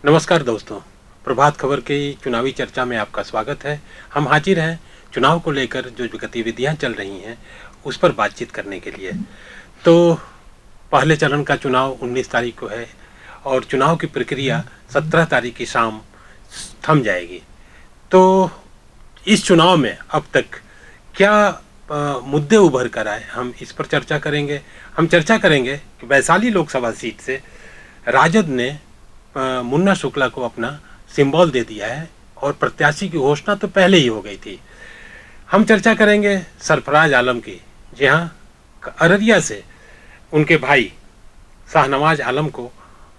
नमस्कार दोस्तों, प्रभात खबर की चुनावी चर्चा में आपका स्वागत है। हम हाजिर हैं चुनाव को लेकर जो गतिविधियां चल रही हैं उस पर बातचीत करने के लिए। तो पहले चरण का चुनाव 19 तारीख को है और चुनाव की प्रक्रिया 17 तारीख की शाम थम जाएगी। तो इस चुनाव में अब तक क्या मुद्दे उभर कर आए, हम इस पर चर्चा करेंगे। हम चर्चा करेंगे कि वैशाली लोकसभा सीट से राजद ने मुन्ना शुक्ला को अपना सिंबल दे दिया है और प्रत्याशी की घोषणा तो पहले ही हो गई थी। हम चर्चा करेंगे सरफराज आलम की। जी हाँ, अररिया से उनके भाई शाहनवाज आलम को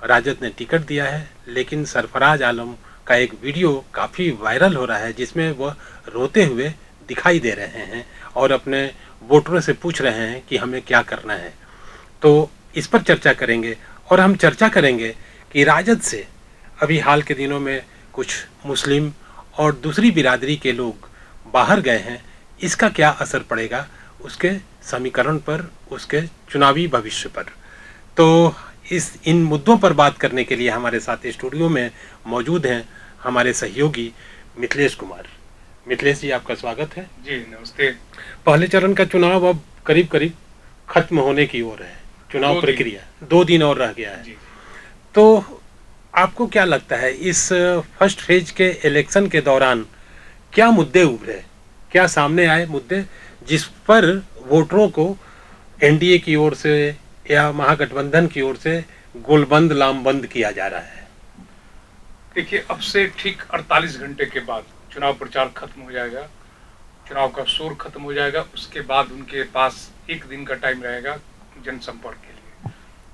राजद ने टिकट दिया है, लेकिन सरफराज आलम का एक वीडियो काफ़ी वायरल हो रहा है जिसमें वह रोते हुए दिखाई दे रहे हैं और अपने वोटरों से पूछ रहे हैं कि हमें क्या करना है। तो इस पर चर्चा करेंगे और हम चर्चा करेंगे कि राजद से अभी हाल के दिनों में कुछ मुस्लिम और दूसरी बिरादरी के लोग बाहर गए हैं, इसका क्या असर पड़ेगा उसके समीकरण पर, उसके चुनावी भविष्य पर। तो इन मुद्दों पर बात करने के लिए हमारे साथ स्टूडियो में मौजूद हैं हमारे सहयोगी मिथिलेश कुमार। मिथिलेश जी, आपका स्वागत है। जी नमस्ते। पहले चरण का चुनाव अब करीब करीब खत्म होने की ओर है। चुनाव प्रक्रिया 2 दिन और रह गया है। जी। तो आपको क्या लगता है इस फर्स्ट फेज के इलेक्शन के दौरान क्या मुद्दे उभरे, क्या सामने आए मुद्दे जिस पर वोटरों को एनडीए की ओर से या महागठबंधन की ओर से गोलबंद लामबंद किया जा रहा है? देखिए, अब से ठीक 48 घंटे के बाद चुनाव प्रचार खत्म हो जाएगा, चुनाव का शोर खत्म हो जाएगा। उसके बाद उनके पास एक दिन का टाइम रहेगा जनसंपर्क के लिए।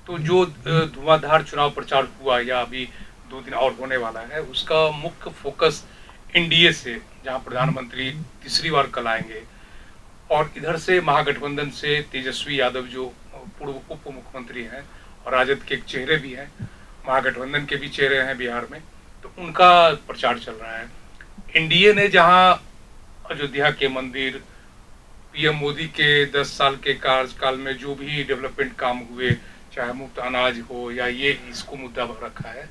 तो जो धुआंधार चुनाव प्रचार हुआ या अभी 2 दिन और होने वाला है, उसका मुख्य फोकस एनडीए से, जहां प्रधानमंत्री तीसरी बार कल आएंगे, और इधर से महागठबंधन से तेजस्वी यादव जो पूर्व उप मुख्यमंत्री हैं और राजद के एक चेहरे भी हैं, महागठबंधन के भी चेहरे हैं बिहार में, तो उनका प्रचार चल रहा है। एनडीए ने जहां अयोध्या के मंदिर, पीएम मोदी के 10 साल के कार्यकाल में जो भी डेवलपमेंट काम हुए, चाहे मुफ्त अनाज हो या ये, इसको मुद्दा रखा है।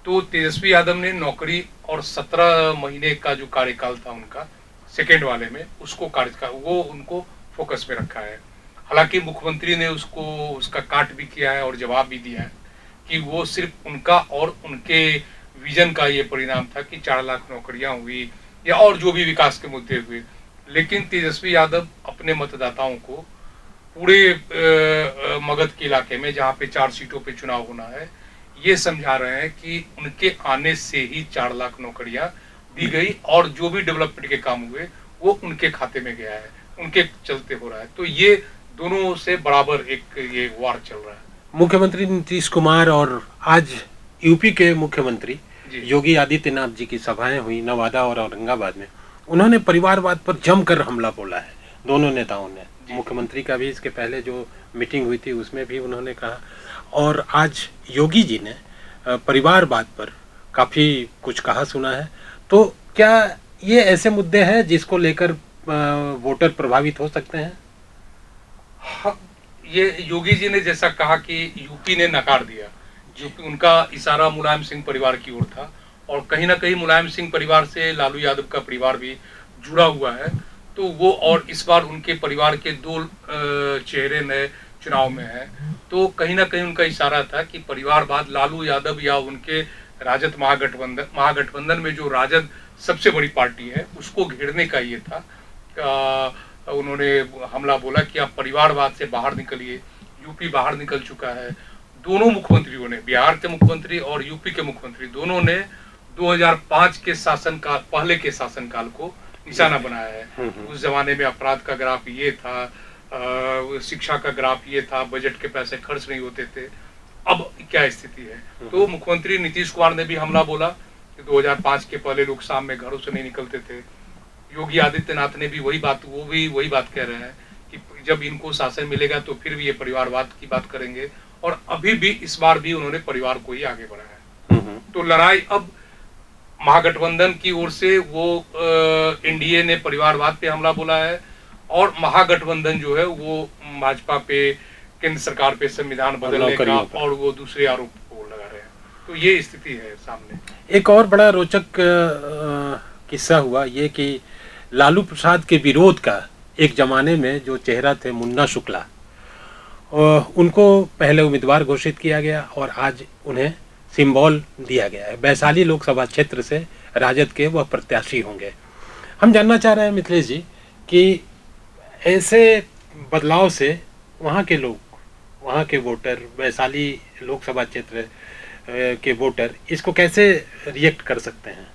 तो तेजस्वी यादव ने नौकरी और 17 महीने का जो कार्यकाल था उनका सेकेंड वाले में, उसको कार्यकाल वो उनको फोकस में रखा है। हालांकि मुख्यमंत्री ने उसका काट भी किया है और जवाब भी दिया है कि वो सिर्फ उनका और उनके विजन का ये परिणाम था कि 4 लाख नौकरियां हुई या और जो भी विकास के मुद्दे हुए। लेकिन तेजस्वी यादव अपने मतदाताओं को पूरे मगध के इलाके में, जहाँ पे 4 सीटों पे चुनाव होना है, ये समझा रहे हैं कि उनके आने से ही 4 लाख नौकरियां दी गई और जो भी डेवलपमेंट के काम हुए वो उनके खाते में गया है, उनके चलते हो रहा है। तो ये दोनों से बराबर एक ये वार चल रहा है। मुख्यमंत्री नीतीश कुमार और आज यूपी के मुख्यमंत्री योगी आदित्यनाथ जी की सभाएं हुई नवादा और औरंगाबाद में। उन्होंने परिवारवाद पर जमकर हमला बोला है, दोनों नेताओं ने। मुख्यमंत्री का भी इसके पहले जो मीटिंग हुई थी उसमें भी उन्होंने कहा, और आज योगी जी ने परिवारवाद पर काफ़ी कुछ कहा सुना है। तो क्या ये ऐसे मुद्दे हैं जिसको लेकर वोटर प्रभावित हो सकते हैं? हाँ, ये योगी जी ने जैसा कहा कि यूपी ने नकार दिया, यूपी, उनका इशारा मुलायम सिंह परिवार की ओर था, और कहीं ना कहीं मुलायम सिंह परिवार से लालू यादव का परिवार भी जुड़ा हुआ है। तो वो, और इस बार उनके परिवार के 2 चेहरे नए चुनाव में हैं, तो कहीं ना कहीं उनका इशारा था कि परिवारवाद, लालू यादव या उनके राजद महागठबंधन में जो राजद सबसे बड़ी पार्टी है, उसको घेरने का ये था। उन्होंने हमला बोला कि आप परिवारवाद से बाहर निकलिए। यूपी बाहर निकल चुका है। दोनों मुख्यमंत्रियों ने, बिहार के मुख्यमंत्री और यूपी के मुख्यमंत्री, दोनों ने 2005 के शासनकाल, पहले के शासनकाल को निशाना बनाया है। उस जमाने में अपराध का ग्राफ ये था, शिक्षा का ग्राफ ये था, बजट के पैसे खर्च नहीं होते थे। अब क्या स्थिति है? तो मुख्यमंत्री नीतीश कुमार ने भी हमला बोला कि 2005 के पहले लोग शाम में घरों से नहीं निकलते थे। योगी आदित्यनाथ ने भी वही बात कह रहे हैं कि जब इनको शासन मिलेगा तो फिर भी ये परिवारवाद की बात करेंगे, और अभी भी इस बार भी उन्होंने परिवार को ही आगे बढ़ाया है। तो लड़ाई अब महागठबंधन की ओर से, वो एनडीए ने परिवारवाद पे हमला बोला है, और महागठबंधन जो है वो भाजपा पे, केंद्र सरकार पे संविधान बदलने का और वो दूसरे आरोप को लगा रहे हैं। तो ये स्थिति है सामने। एक और बड़ा रोचक किस्सा हुआ ये कि लालू प्रसाद के विरोध का एक जमाने में जो चेहरा थे मुन्ना शुक्ला, उनको पहले उम्मीदवार घोषित किया गया और आज उन्हें सिंबल दिया गया है। वैशाली लोकसभा क्षेत्र से राजद के वह प्रत्याशी होंगे। हम जानना चाह रहे हैं मिथिलेश जी कि ऐसे बदलाव से वहाँ के लोग, वहाँ के वोटर, वैशाली लोकसभा क्षेत्र के वोटर इसको कैसे रिएक्ट कर सकते हैं?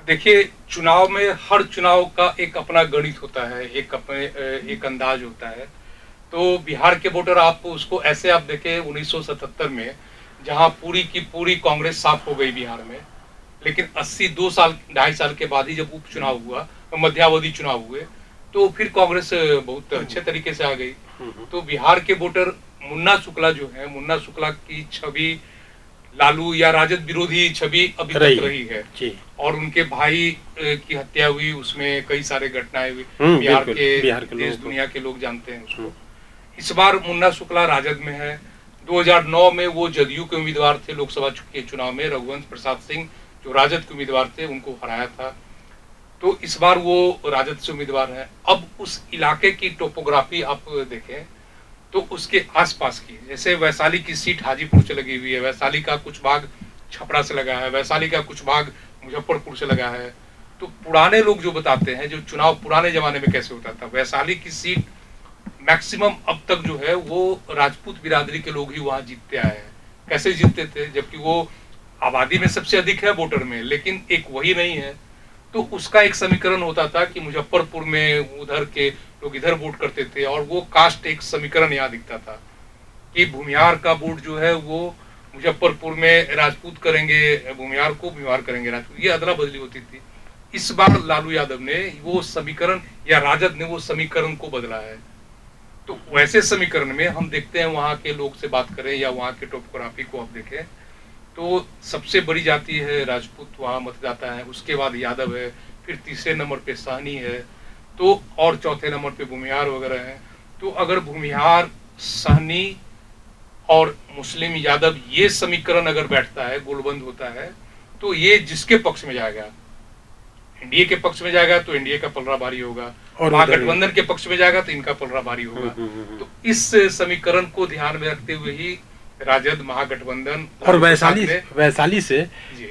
देखिए, चुनाव में हर चुनाव का एक अपना गणित होता है, एक अंदाज होता है। तो बिहार के वोटर आप उसको ऐसे आप देखें 1977 में जहां पूरी की पूरी कांग्रेस साफ हो गई बिहार में, लेकिन 82 साल 2.5 साल के बाद ही जब उपचुनाव हुआ, मध्यावधि चुनाव हुए, तो फिर कांग्रेस बहुत अच्छे तरीके से आ गई। तो बिहार के वोटर मुन्ना शुक्ला जो है, मुन्ना शुक्ला की छवि लालू या राजद विरोधी छवि अभी तक रही है जी। और उनके भाई की हत्या हुई, उसमें कई सारे घटनाएं हुई, बिहार के देश दुनिया के लोग जानते हैं उसको। इस बार मुन्ना शुक्ला राजद में है। 2009 में वो जदयू के उम्मीदवार थे, लोकसभा के चुनाव में रघुवंश प्रसाद सिंह जो राजद के उम्मीदवार थे उनको हराया था। तो इस बार वो राजद से उम्मीदवार है। अब उस इलाके की टोपोग्राफी आप देखें तो उसके आसपास की, जैसे वैशाली की सीट हाजीपुर से लगी हुई है, वैशाली का कुछ भाग छपरा से लगा है, वैशाली का कुछ भाग मुजफ्फरपुर से लगा है। तो पुराने लोग जो बताते हैं, जो चुनाव पुराने जमाने में कैसे होता था, वैशाली की सीट मैक्सिमम अब तक जो है वो राजपूत बिरादरी के लोग ही वहां जीतते आए हैं। कैसे जीतते थे, जबकि वो आबादी में सबसे अधिक है वोटर में, लेकिन एक वही नहीं है। तो उसका एक समीकरण होता था कि मुजफ्फरपुर में उधर के लोग इधर वोट करते थे और वो कास्ट एक समीकरण यहाँ दिखता था कि भूमिहार का वोट जो है वो मुजफ्फरपुर में राजपूत करेंगे भूमिहार को, भूमिहार करेंगे राजपूत, ये अदला बदली होती थी। इस बार लालू यादव ने वो समीकरण या राजद ने वो समीकरण को बदला है। तो वैसे समीकरण में हम देखते हैं, वहां के लोग से बात करें या वहां के टोपोग्राफी को आप देखें तो सबसे बड़ी जाति है राजपूत, वहां मतदाता है, उसके बाद यादव है, फिर तीसरे नंबर पे साहनी है, तो और चौथे नंबर पे भूमिहार वगैरह है। तो अगर भूमिहार, साहनी और मुस्लिम यादव ये समीकरण अगर बैठता है, गोलबंद होता है, तो ये जिसके पक्ष में जाएगा, एनडीए के पक्ष में जाएगा तो एनडीए का पलड़ा भारी होगा, और महागठबंधन के पक्ष में जाएगा तो इनका पलड़ा भारी होगा। तो इस समीकरण को ध्यान में रखते हुए ही राजद, महागठबंधन और वैशाली से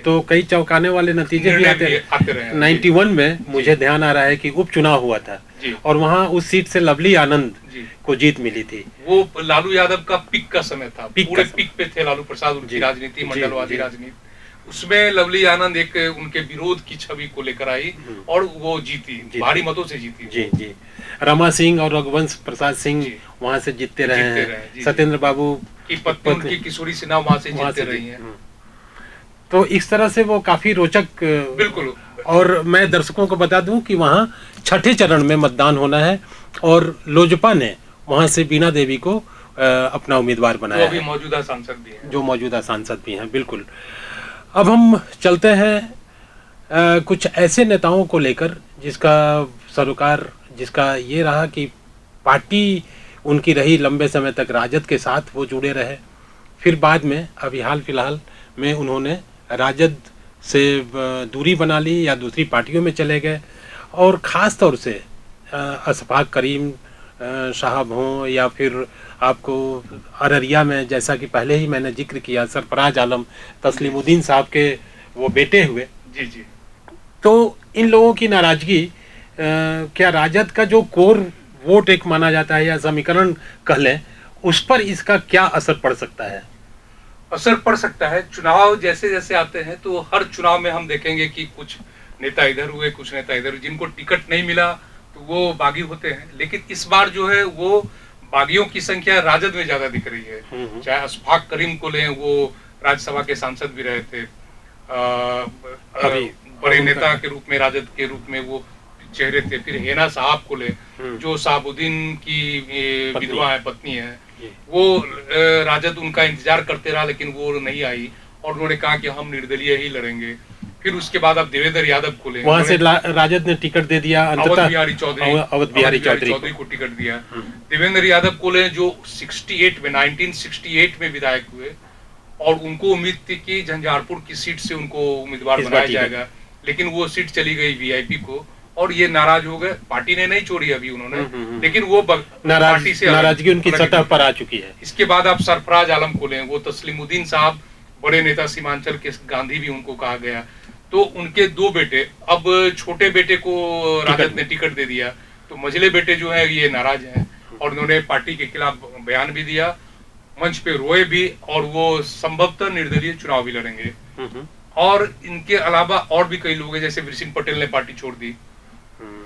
तो कई चौंकाने वाले नतीजे भी आते रहे। 91 में मुझे ध्यान आ रहा है कि उपचुनाव हुआ था और वहां उस सीट से लवली आनंद को जीत मिली थी। वो लालू यादव का पिक का समय था, पूरे पिक पे थे लालू प्रसाद, उनकी राजनीति, मंडलवादी राजनीति। उसमें लवली आनंद एक उनके विरोध की छवि को लेकर आई और वो जीती, भारी मतों से जीती। जी जी। रमा सिंह और रघुवंश प्रसाद सिंह वहां से जीतते रहे हैं। सत्येंद्र बाबू की पत्नी उनकी किशोरी सिन्हा वहां से जीतते रही हैं। तो इस तरह से वो काफी रोचक, बिल्कुल। और मैं दर्शकों को बता दूं कि वहाँ छठे चरण में मतदान होना है और लोजपा ने वहाँ से बीना देवी को अपना उम्मीदवार बनाया, जो मौजूदा सांसद भी हैं, जो मौजूदा सांसद भी हैं। बिल्कुल। अब हम चलते हैं कुछ ऐसे नेताओं को लेकर जिसका सरोकार, जिसका ये रहा कि पार्टी उनकी रही लंबे समय तक राजद के साथ वो जुड़े रहे, फिर बाद में अभी हाल फिलहाल में उन्होंने राजद से दूरी बना ली या दूसरी पार्टियों में चले गए। और ख़ास तौर से अशफाक करीम साहब हों या फिर आपको अररिया में, जैसा कि पहले ही मैंने जिक्र किया, सरफराज आलम, तस्लीमुद्दीन साहब के वो बेटे हुए। जी जी। तो इन लोगों की नाराजगी क्या राजद का जो कोर वोट एक माना जाता है या समीकरण कह लें, उस पर इसका क्या असर पड़ सकता है? असर पड़ सकता है। चुनाव जैसे जैसे आते हैं तो हर चुनाव में हम देखेंगे कि कुछ नेता इधर हुए, कुछ नेता इधर, जिनको टिकट नहीं मिला तो वो बागी होते हैं। लेकिन इस बार जो है वो बागियों की संख्या राजद में ज्यादा दिख रही है। चाहे अशफाक करीम को लें, वो राज्यसभा के सांसद भी रहे थे, बड़े नेता के रूप में, राजद के रूप में वो चेहरे थे। फिर हेना साहब को ले, जो साहबुद्दीन की विधवा है, पत्नी है, वो राजद उनका इंतजार करते रहा लेकिन वो नहीं आई और उन्होंने कहा कि हम निर्दलीय ही लड़ेंगे। फिर उसके बाद आप देवेंद्र यादव को ले, वहां से राजद ने टिकट दे दिया, अवध बिहारी चौधरी को टिकट दिया। देवेंद्र यादव को ले, जो 1968 में विधायक हुए, और उनको उम्मीद थी कि झंझारपुर की सीट से उनको उम्मीदवार बनाया जाएगा, लेकिन वो सीट चली गई वीआईपी को और ये नाराज हो गए। पार्टी ने नहीं छोड़ी अभी उन्होंने, लेकिन वो पार्टी से नाराजगी उनकी सतह पर आ चुकी है। इसके बाद आप सरफराज आलम को लें, वो तस्लीमुद्दीन साहब बड़े नेता सीमांचल के, गांधी भी उनको कहा गया, तो उनके दो बेटे, अब छोटे बेटे को राजद ने टिकट दे दिया, तो मझले बेटे जो है ये नाराज हैं और उन्होंने पार्टी के खिलाफ बयान भी दिया, मंच पे रोए भी, और वो संभवतः निर्दलीय चुनाव भी लड़ेंगे। और इनके अलावा और भी कई लोग हैं, जैसे वीर सिंह पटेल ने पार्टी छोड़ दी,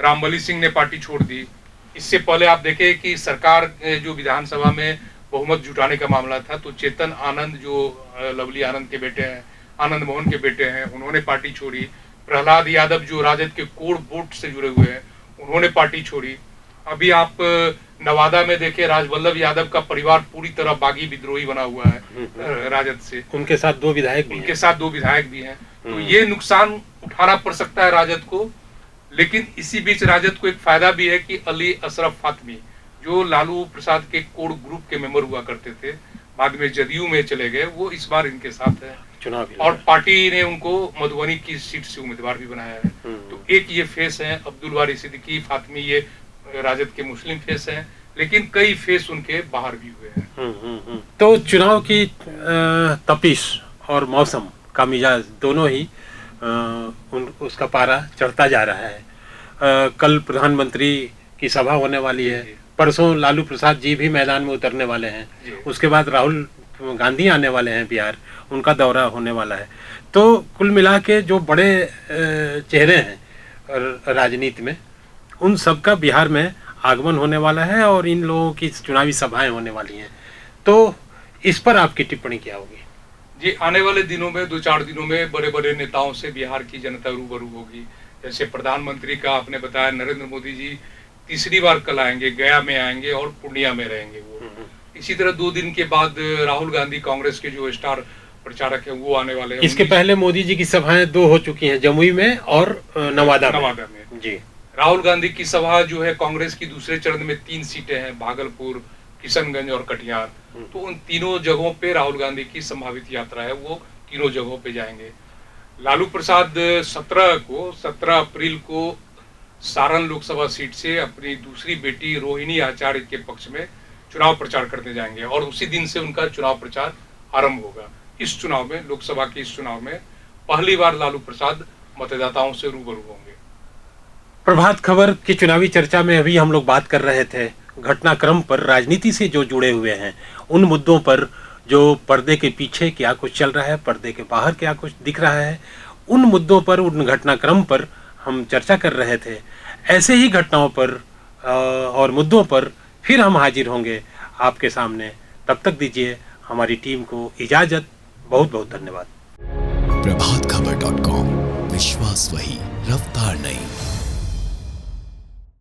रामबली सिंह ने पार्टी छोड़ दी। इससे पहले आप देखें कि सरकार जो विधानसभा में बहुमत जुटाने का मामला था, तो चेतन आनंद जो लवली आनंद के बेटे हैं, आनंद मोहन के बेटे हैं, उन्होंने पार्टी छोड़ी। प्रहलाद यादव जो राजद के कोर बोर्ड से जुड़े हुए हैं, उन्होंने पार्टी छोड़ी। अभी आप नवादा में देखें, राजवल्लभ यादव का परिवार पूरी तरह बागी विद्रोही बना हुआ है राजद से। उनके साथ दो विधायक भी हैं। तो ये नुकसान उठाना पड़ सकता है राजद को, लेकिन इसी बीच राजद को एक फायदा भी है कि अली अशरफ फातमी, जो लालू प्रसाद के कोर ग्रुप के मेंबर हुआ करते थे, बाद में जदयू में चले गए, वो इस बार इनके साथ है चुनाव, और पार्टी ने उनको मधुबनी की सीट से उम्मीदवार भी बनाया है। तो एक ये फेस है अब्दुल वारी सिद्दीकी फातमी, ये राजद के मुस्लिम फेस हैं, लेकिन कई फेस उनके बाहर भी हुए हैं। तो चुनाव की तपिश और मौसम का मिजाज दोनों ही उसका पारा चढ़ता जा रहा है। कल प्रधानमंत्री की सभा होने वाली है, परसों लालू प्रसाद जी भी मैदान में उतरने वाले हैं, उसके बाद राहुल गांधी आने वाले हैं बिहार, उनका दौरा होने वाला है। तो कुल मिला के जो बड़े चेहरे हैं राजनीति में, उन सबका बिहार में आगमन होने वाला है और इन लोगों की चुनावी सभाएं होने वाली हैं। तो इस पर आपकी टिप्पणी क्या होगी? जी, आने वाले दिनों में, 2-4 दिनों में बड़े बड़े नेताओं से बिहार की जनता रूबरू होगी। जैसे प्रधानमंत्री का आपने बताया, नरेंद्र मोदी जी तीसरी बार कल आएंगे, गया में आएंगे और पूर्णिया में रहेंगे वो। इसी तरह 2 दिन के बाद राहुल गांधी, कांग्रेस के जो स्टार प्रचारक है, वो आने वाले हैं। इसके पहले मोदी जी की सभाएं 2 हो चुकी हैं, जमुई में और नवादा में। जी, राहुल गांधी की सभा जो है कांग्रेस की दूसरे चरण में 3 सीटें हैं, भागलपुर, किशनगंज और कटिहार। तो उन तीनों जगहों पे राहुल गांधी की संभावित यात्रा है, वो तीनों जगहों पे जाएंगे। लालू प्रसाद 17 अप्रैल को सारण लोकसभा सीट से अपनी दूसरी बेटी रोहिणी आचार्य के पक्ष में चुनाव प्रचार करने जाएंगे और उसी दिन से उनका चुनाव प्रचार आरंभ होगा। इस चुनाव में, लोकसभा के इस चुनाव में पहली बार लालू प्रसाद मतदाताओं से रूबरू होंगे। प्रभात खबर की चुनावी चर्चा में अभी हम लोग बात कर रहे थे घटनाक्रम पर, राजनीति से जो जुड़े हुए हैं उन मुद्दों पर, जो पर्दे के पीछे क्या कुछ चल रहा है, पर्दे के बाहर क्या कुछ दिख रहा है, उन मुद्दों पर, उन घटनाक्रम पर हम चर्चा कर रहे थे। ऐसे ही घटनाओं पर और मुद्दों पर फिर हम हाजिर होंगे आपके सामने। तब तक दीजिए हमारी टीम को इजाज़त। बहुत बहुत धन्यवाद। प्रभातखबर.com, विश्वास वही, रफ्तार नहीं।